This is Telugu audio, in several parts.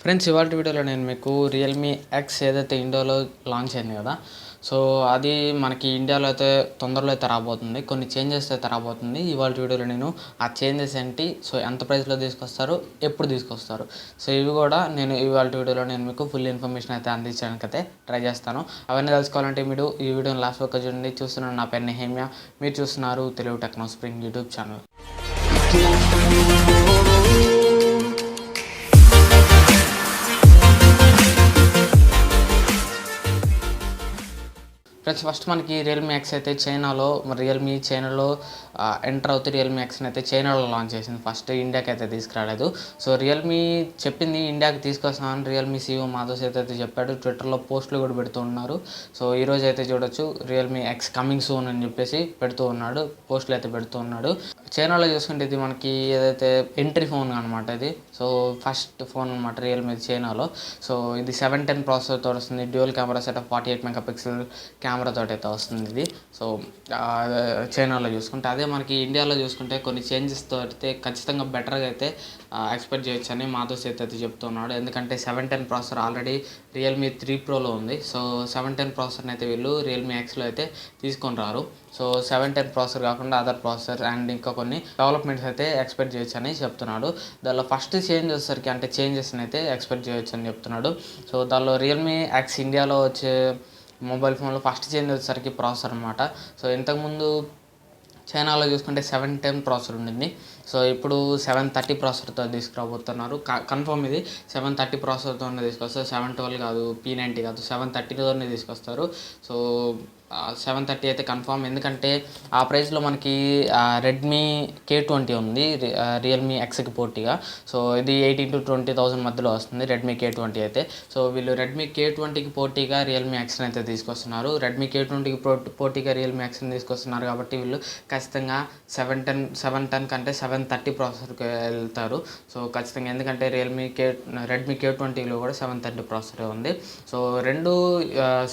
ఫ్రెండ్స్, ఇవాళ వీడియోలో నేను మీకు రియల్మీ ఎక్స్ ఏదైతే ఇండియాలో లాంచ్ అయింది కదా, సో అది మనకి ఇండియాలో అయితే తొందరలో అయితే రాబోతుంది. కొన్ని చేంజెస్ అయితే రాబోతుంది. ఇవాళ వీడియోలో నేను ఆ చేంజెస్ ఏంటి, సో ఎంత ప్రైస్లో తీసుకొస్తారు, ఎప్పుడు తీసుకొస్తారు, సో ఇవి కూడా నేను ఇవాళ వీడియోలో నేను మీకు ఫుల్ ఇన్ఫర్మేషన్ అయితే అందించడానికి అయితే ట్రై చేస్తాను. అవన్నీ తెలుసుకోవాలంటే మీరు ఈ వీడియోని లాస్ట్ వరకు చూడండి. చూస్తున్నాను, నా పేరు హేమ్య, మీరు చూస్తున్నారు Telugu techno spring YouTube channel. Friends, first మనకి రియల్మీ ఎక్స్ అయితే చైనాలో ఎంటర్ అవుతే రియల్మీ ఎక్స్ని అయితే చైనాలో లాంచ్ చేసింది. ఫస్ట్ ఇండియాకి అయితే తీసుకురాలేదు. సో రియల్మీ చెప్పింది ఇండియాకి తీసుకొస్తామని రియల్మీ CEO మాధవ్ సేత్ అయితే చెప్పాడు. ట్విట్టర్లో పోస్టులు కూడా పెడుతూ ఉన్నారు. సో ఈరోజు అయితే చూడొచ్చు, రియల్మీ ఎక్స్ కమింగ్ సూన్ అని చెప్పేసి పెడుతూ ఉన్నాడు, పోస్టులు అయితే పెడుతూ ఉన్నాడు. చైనాలో చూసుకుంటే ఇది మనకి ఏదైతే ఎంట్రీ ఫోన్ అనమాట. ఇది సో ఫస్ట్ ఫోన్ అనమాట రియల్మీ చైనాలో. సో ఇది 710 ప్రాసెసర్తో వస్తుంది. డ్యూయల్ కెమెరా సెటప్ 48 మెగాపిక్సెల్ కెమెరాతో అయితే వస్తుంది ఇది. సో చైనాలో చూసుకుంటే, అదే మనకి ఇండియాలో చూసుకుంటే కొన్ని చేంజెస్తో అయితే ఖచ్చితంగా బెటర్గా అయితే ఎక్స్పెక్ట్ చేయొచ్చు అని మాధవ్ సేత్ అయితే చెప్తున్నాడు. ఎందుకంటే 710 ప్రాసెసర్ ఆల్రెడీ రియల్మీ 3 ప్రోలో ఉంది. సో 710 ప్రాసెసర్ని అయితే వీళ్ళు రియల్మీ ఎక్స్లో అయితే తీసుకొని రారు. సో 710 ప్రాసెసర్ కాకుండా అదర్ ప్రాసెసర్ అండ్ ఇంకా కొన్ని డెవలప్మెంట్స్ అయితే ఎక్స్పెక్ట్ చేయొచ్చు అని చెప్తున్నాడు. దానిలో ఫస్ట్ చేంజ్ వచ్చేసరికి అంటే చేంజెస్ని అయితే ఎక్స్పెక్ట్ చేయొచ్చు అని చెప్తున్నాడు. సో దానిలో రియల్మీ ఎక్స్ ఇండియాలో వచ్చే మొబైల్ ఫోన్లో ఫస్ట్ చేంజ్ వచ్చేసరికి ప్రాసెసర్ అనమాట. సో ఇంతకుముందు చైనాలో చూసుకుంటే 710 ప్రాసెసర్ ఉండింది. సో ఇప్పుడు 730 ప్రాసెసర్తో తీసుకురాబోతున్నారు. కన్ఫర్మ్ ఇది 730 ప్రాసెసర్తోనే తీసుకొస్తారు. 712 కాదు, P90 కాదు, 730తోనే తీసుకొస్తారు. సో 730 అయితే కన్ఫర్మ్. ఎందుకంటే ఆ ప్రైస్లో మనకి రెడ్మీ K20 ఉంది రియల్మీ ఎక్స్కి పోటీగా. సో ఇది 18,000 to 20,000 మధ్యలో వస్తుంది రెడ్మీ K20 అయితే. సో వీళ్ళు రెడ్మీ K20కి పోటీగా రియల్మీ ఎక్స్ని అయితే తీసుకొస్తున్నారు. రెడ్మీ K20కి పోటీగా రియల్మీ ఎక్స్ని తీసుకొస్తున్నారు కాబట్టి వీళ్ళు ఖచ్చితంగా 710 కంటే 730 ప్రాసెసర్కి వెళ్తారు. సో ఖచ్చితంగా, ఎందుకంటే రెడ్మీ K20లో కూడా 730 ప్రాసెసర్ ఉంది. సో రెండు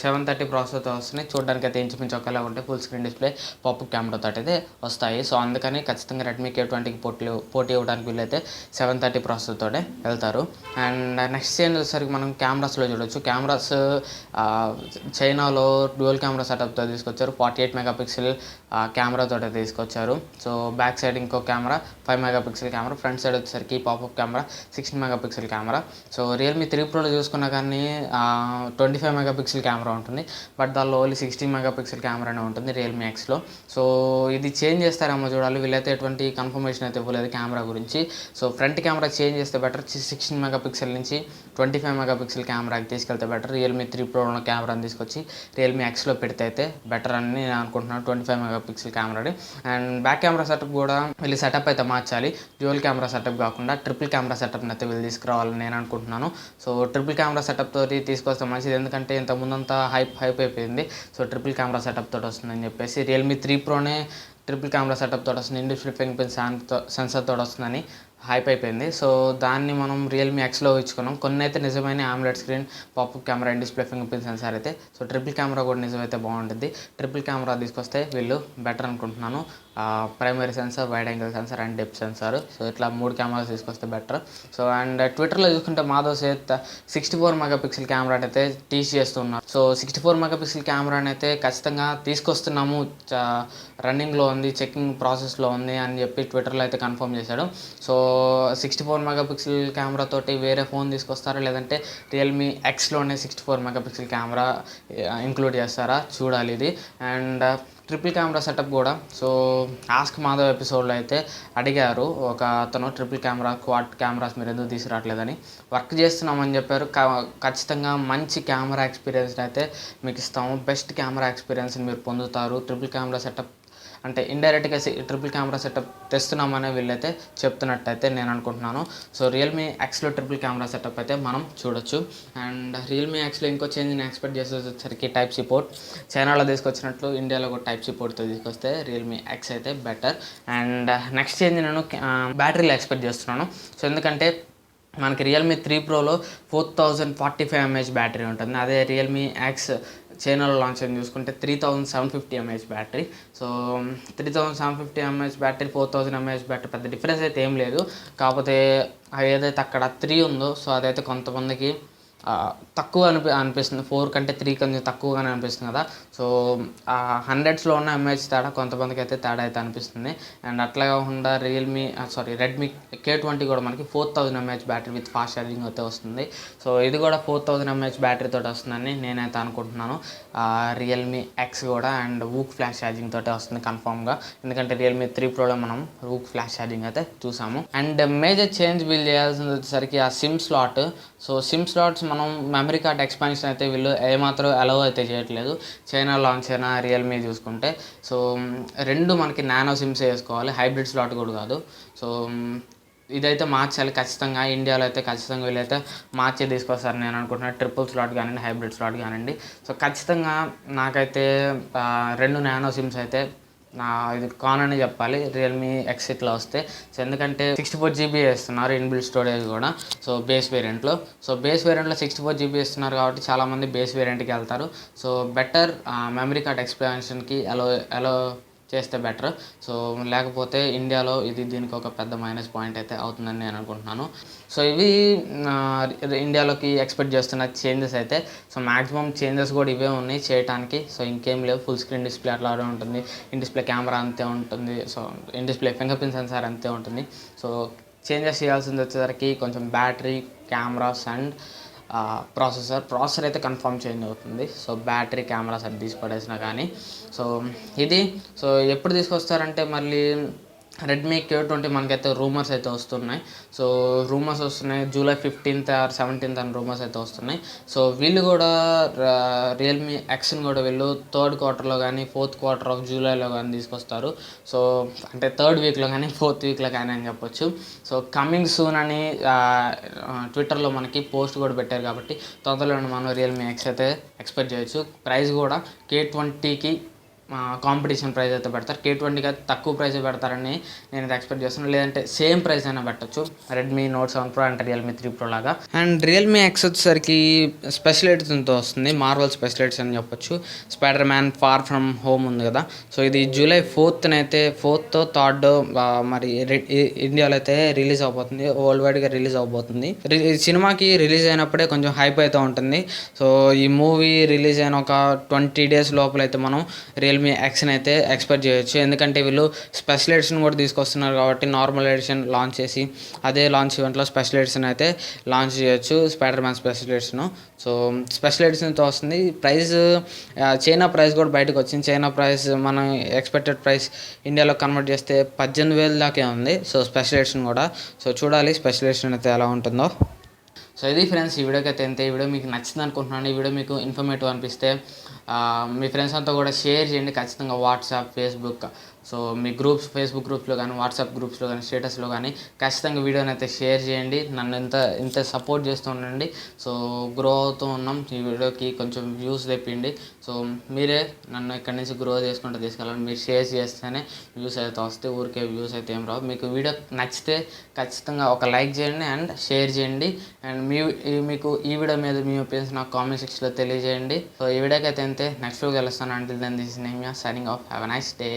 730 ప్రాసెసర్తో వస్తున్నాయి. చూడడానికి అయితే ఇంచుమించు ఒకేలా ఉంటే ఫుల్ స్క్రీన్ డిస్ప్లే, పాపప్ కెమెరాతో అయితే వస్తాయి. సో అందుకని ఖచ్చితంగా రెడ్మీ K20కి పోటీ ఇవ్వడానికి వీళ్ళైతే 730 ప్రాసెసర్తోనే వెళ్తారు. అండ్ నెక్స్ట్ చేంజ్ వచ్చేసరికి మనం కెమెరాస్లో చూడొచ్చు. కెమెరాస్ చైనాలో డ్యూయల్ కెమెరా సెటప్తో తీసుకొచ్చారు. 48 మెగాపిక్సెల్ కెమెరాతో తీసుకొచ్చారు. సో బ్యాక్ సైడ్ ఇంకో camera 5 megapixel camera, front side వచ్చేసరికి popup camera 16 megapixel camera. So Realme 3 ప్రోలో చూసుకున్నా కానీ 25 మెగాపిక్సెల్ కెమెరా ఉంటుంది. బట్ దానిలో ఓన్లీ 16 మెగాపిక్సెల్ కెమెరానే ఉంటుంది రియల్మీ ఎక్స్లో. సో ఇది చేంజ్ చేస్తారేమో చూడాలి. వీళ్ళైతే ఎటువంటి కన్ఫర్మేషన్ అయితే ఇవ్వలేదు కెమెరా గురించి. సో ఫ్రంట్ కెమెరా చేంజ్ చేస్తే బెటర్. 16 మెగాపిక్సెల్ నుంచి 25 మెగాపిక్సెల్ కెమెరాకి తీసుకెళ్తే బెటర్. రియల్మీ 3 ప్రోలో ఉన్న కెమెరాని తీసుకొచ్చి రియల్మీ ఎక్స్లో పెడితే అయితే బెటర్ అని నేను అనుకుంటున్నాను, 25 మెగాపిక్సెల్ కెమెరాని. అండ్ బ్యాక్ కెమెరా సెటప్ కూడా వీళ్ళు సెటప్ అయితే మార్చాలి. డ్యూయల్ కెమెరా సెటప్ కాకుండా ట్రిపుల్ కెమెరా సెటప్ని అయితే వీళ్ళు తీసుకురావాలని నేను అనుకుంటున్నాను. సో ట్రిపుల్ కెమెరా సెటప్ తోటి తీసుకొస్తే మంచిది. ఎందుకంటే ఇంతకుముందంతా హైప్ అయిపోయింది. సో ట్రిపుల్ కెమెరా సెటప్ తోటి వస్తుందని చెప్పేసి రియల్మీ 3 ప్రోనే ట్రిపుల్ కెమెరా సెటప్ తోటి వస్తుంది, ఇండివిజువల్ ఫింగర్ ప్రింట్ సెన్సర్ తోటి వస్తుందని హైప్ అయిపోయింది. సో దాన్ని మనం రియల్మీ ఎక్స్లో ఇచ్చుకున్నాం. కొన్ని అయితే నిజమైన AMOLED screen, popup camera, in display finger print censor అయితే. సో ట్రిపుల్ కెమెరా కూడా నిజమైతే బాగుంటుంది. ట్రిపుల్ కెమెరా తీసుకొస్తే వీళ్ళు బెటర్ అనుకుంటున్నాను. Primary censor, wide angle censor and depth censor. So ఇట్లా 3 కెమెరాస్ తీసుకొస్తే బెటర్. సో అండ్ ట్విట్టర్లో చూసుకుంటే మాధవ్ సేత్ 64 మెగాపిక్సెల్ కెమెరాని అయితే టీచ్ చేస్తున్నారు. సో 64 మెగాపిక్సెల్ కెమెరాని అయితే ఖచ్చితంగా తీసుకొస్తున్నాము, రన్నింగ్లో ఉంది, చెకింగ్ ప్రాసెస్లో ఉంది అని చెప్పి ట్విట్టర్లో అయితే కన్ఫర్మ్ చేశాడు. సో 64 మెగాపిక్సెల్ కెమెరాతోటి వేరే ఫోన్ తీసుకొస్తారా, లేదంటే రియల్మీ ఎక్స్లోనే 64 మెగాపిక్సెల్ కెమెరా ఇంక్లూడ్ చేస్తారా చూడాలి ఇది. అండ్ ట్రిపుల్ కెమెరా సెటప్ కూడా. సో ఆస్క్ మాధవ్ ఎపిసోడ్లో అయితే అడిగారు ఒక అతను, ట్రిపుల్ కెమెరా, క్వాడ్ కెమెరాస్ మీరు ఎందుకు తీసుకురావట్లేదని. వర్క్ చేస్తున్నామని చెప్పారు. ఖచ్చితంగా మంచి కెమెరా ఎక్స్పీరియన్స్ అయితే మీకు ఇస్తాము, బెస్ట్ కెమెరా ఎక్స్పీరియన్స్ని మీరు పొందుతారు. ట్రిపుల్ కెమెరా సెటప్ అంటే ఇండైరెక్ట్గా ట్రిపుల్ కెమెరా సెటప్ తెస్తున్నామనే వీళ్ళైతే చెప్తున్నట్టయితే నేను అనుకుంటున్నాను. సో రియల్మీ ఎక్స్లో ట్రిపుల్ కెమెరా సెటప్ అయితే మనం చూడొచ్చు. అండ్ రియల్మీ ఎక్స్లో ఇంకో చేంజ్ నేను ఎక్స్పెక్ట్ చేసేసరికి టైప్ సి పోర్ట్. చైనాలో తీసుకొచ్చినట్లు ఇండియాలో కూడా టైప్ సి పోర్ట్తో తీసుకొస్తే రియల్మీ ఎక్స్ అయితే బెటర్. అండ్ నెక్స్ట్ చేంజ్ నేను బ్యాటరీలో ఎక్స్పెక్ట్ చేస్తున్నాను. సో ఎందుకంటే మనకి రియల్మీ 3 ప్రోలో 4045 mAh బ్యాటరీ ఉంటుంది. అదే రియల్మీ ఎక్స్ చైనాలో లాంచ్ అయింది చూసుకుంటే 3750 mAh battery. So 3750 mAh battery, 4000 mAh battery పెద్ద డిఫరెన్స్ అయితే ఏం లేదు. కాకపోతే ఏదైతే అక్కడ 3 ఉందో సో అదైతే కొంతమందికి తక్కువ అనిపిస్తుంది. 4 కంటే 3 కొంచెం తక్కువగానే అనిపిస్తుంది కదా. సో 100స్లో ఉన్న ఎంఏహెచ్ తేడా కొంతమందికి అయితే తేడా అయితే అనిపిస్తుంది. అండ్ అట్లా కాకుండా రెడ్మీ K20 కూడా మనకి 4000 mAh battery with fast charging అయితే వస్తుంది. సో ఇది కూడా 4000 mAh బ్యాటరీతో వస్తుందని నేనైతే అనుకుంటున్నాను. రియల్మీ ఎక్స్ కూడా అండ్ వూక్ ఫ్లాష్ ఛార్జింగ్ తోటే వస్తుంది కన్ఫామ్గా. ఎందుకంటే రియల్మీ 3 ప్రోలో మనం వూక్ ఫ్లాష్ ఛార్జింగ్ అయితే చూసాము. అండ్ మేజర్ చేంజ్ వీళ్ళు చేయాల్సింది వచ్చేసరికి ఆ SIM slot. So SIM slots మనం మెమరీ కార్డ్ ఎక్స్పాన్షన్ అయితే వీళ్ళు ఏమాత్రం అలౌ అయితే చేయట్లేదు. చైనా లాంచ్ అయినా రియల్మీ చూసుకుంటే సో 2 మనకి నానో సిమ్స్ వేసుకోవాలి, హైబ్రిడ్ స్లాట్ కూడా కాదు. సో ఇదైతే మార్చాలి ఖచ్చితంగా. ఇండియాలో అయితే ఖచ్చితంగా వీళ్ళైతే మార్చే తీసుకొస్తారు నేను అనుకుంటున్నాను. ట్రిపుల్ స్లాట్ కానివ్వండి, హైబ్రిడ్ స్లాట్ కానివ్వండి. సో ఖచ్చితంగా నాకైతే 2 నానో సిమ్స్ అయితే ఇది కాన్ అని చెప్పాలి రియల్మీ ఎక్స్ ఇట్లా వస్తే. సో ఎందుకంటే 64GB ఇస్తున్నారు ఇన్బిల్ట్ స్టోరేజ్ కూడా. సో బేస్ వేరియంట్లో 64GB ఇస్తున్నారు కాబట్టి చాలామంది బేస్ వేరియంట్కి వెళ్తారు. సో బెటర్ మెమరీ కార్డ్ ఎక్స్పాన్షన్కి అలో చేస్తే బెటర్. సో లేకపోతే ఇండియాలో దీనికి ఒక పెద్ద మైనస్ పాయింట్ అయితే అవుతుందని నేను అనుకుంటున్నాను. సో ఇవి ఇండియాలోకి ఎక్స్పెక్ట్ చేస్తున్న చేంజెస్ అయితే. సో మ్యాక్సిమం చేంజెస్ కూడా ఇవే ఉన్నాయి చేయడానికి. సో ఇంకేం లేవు. ఫుల్ స్క్రీన్ డిస్ప్లే అట్లానే ఉంటుంది, ఇన్ డిస్ప్లే కెమెరా అంతే ఉంటుంది, so in display finger print censor అంతే ఉంటుంది. సో చేంజెస్ చేయాల్సింది వచ్చేసరికి కొంచెం బ్యాటరీ, కెమెరాస్ అండ్ ప్రాసెసర్ అయితే కన్ఫర్మ్ చేంజ్ అవుతుంది. సో బ్యాటరీ, కెమెరాస్ అది తీసి పడేసినా కానీ. సో ఎప్పుడు తీసుకొస్తారంటే మళ్ళీ రెడ్మీ K20 మనకైతే రూమర్స్ అయితే వస్తున్నాయి. సో రూమర్స్ వస్తున్నాయి జూలై 15th or 17th అని రూమర్స్ అయితే వస్తున్నాయి. సో వీళ్ళు కూడా రియల్మీ ఎక్స్ని కూడా వీళ్ళు 3rd quarterలో కానీ 4th quarter ఆఫ్ జూలైలో కానీ తీసుకొస్తారు. సో అంటే 3rd weekలో కానీ 4th weekలో కానీ అని చెప్పొచ్చు. సో కమింగ్ సూన్ అని ట్విట్టర్లో మనకి పోస్ట్ కూడా పెట్టారు కాబట్టి తొందరలోనే మనం రియల్మీ ఎక్స్ అయితే ఎక్స్పెక్ట్ చేయొచ్చు. ప్రైస్ కూడా K20కి కాంపిటీషన్ ప్రైస్ అయితే పెడతారు. K20కి అయితే తక్కువ ప్రైస్ పెడతారని నేను ఎక్స్పెక్ట్ చేస్తున్నాను. లేదంటే సేమ్ ప్రైస్ అయినా పెట్టచ్చు రెడ్మీ నోట్ 7 Pro అంటే రియల్మీ 3 Pro లాగా. అండ్ రియల్మీ ఎక్స్ వచ్చేసరికి స్పెషల్ ఎడిషన్తో వస్తుంది, మార్వల్ స్పెషల్ ఎడిషన్ అని చెప్పొచ్చు. Spider Man far from home ఉంది కదా. సో ఇది జూలై 4th అయితే 4th 3rd మరి ఇండియాలో అయితే రిలీజ్ అవబోతుంది, వరల్డ్ వైడ్గా రిలీజ్ అవబోతుంది. సినిమాకి రిలీజ్ అయినప్పుడే కొంచెం హైప్ అయితే ఉంటుంది. సో ఈ మూవీ రిలీజ్ అయిన ఒక 20 days లోపల అయితే మనం రియల్మీ ఎక్స్ని అయితే ఎక్స్పెక్ట్ చేయొచ్చు. ఎందుకంటే వీళ్ళు స్పెషల్ ఎడిషన్ కూడా తీసుకొస్తున్నారు కాబట్టి నార్మల్ ఎడిషన్ లాంచ్ చేసి అదే లాంచ్ ఈవెంట్లో స్పెషల్ ఎడిషన్ అయితే లాంచ్ చేయొచ్చు, Spider Man special edition. So special ఎడిషన్తో వస్తుంది. ప్రైస్ చైనా ప్రైస్ కూడా బయటకు వచ్చింది. చైనా ప్రైస్ మనం ఎక్స్పెక్టెడ్ ప్రైస్ ఇండియాలో కన్వర్ట్ చేస్తే 18,000 దాకే ఉంది. సో స్పెషల్ ఎడిషన్ కూడా. సో చూడాలి స్పెషల్ ఎడిషన్ అయితే ఎలా ఉంటుందో. సో ఇది ఫ్రెండ్స్, ఈ వీడియోకి అయితే ఎంత. ఈ వీడియో మీకు నచ్చింది అనుకుంటున్నాను. ఈ వీడియో మీకు ఇన్ఫర్మేటివ్ అనిపిస్తే మీ ఫ్రెండ్స్ అంతా కూడా షేర్ చేయండి ఖచ్చితంగా. వాట్సాప్, ఫేస్బుక్, సో మీ ఫేస్బుక్ గ్రూప్స్లో కానీ, వాట్సాప్ గ్రూప్స్లో కానీ, స్టేటస్లో కానీ ఖచ్చితంగా వీడియోని అయితే షేర్ చేయండి. నన్ను ఇంత సపోర్ట్ చేస్తూ ఉండండి. సో గ్రో అవుతూ ఉన్నాం. ఈ వీడియోకి కొంచెం వ్యూస్ తెప్పిండి. సో మీరే నన్ను ఇక్కడి నుంచి గ్రో చేసుకుంటూ తీసుకెళ్ళాలి. మీరు షేర్ చేస్తేనే వ్యూస్ అయితే వస్తాయి, ఊరికే వ్యూస్ అయితే ఏం రావు. మీకు వీడియో నచ్చితే ఖచ్చితంగా ఒక లైక్ చేయండి అండ్ షేర్ చేయండి. అండ్ మీకు ఈ వీడియో మీద మీ ఒపీనియన్స్ నాకు కామెంట్ సెక్షన్లో తెలియజేయండి. సో ఈ వీడియోకి అయితే అంతే. నెక్స్ట్ వీడియో కలుస్తాను. Until then this is name signing off. Have a nice day.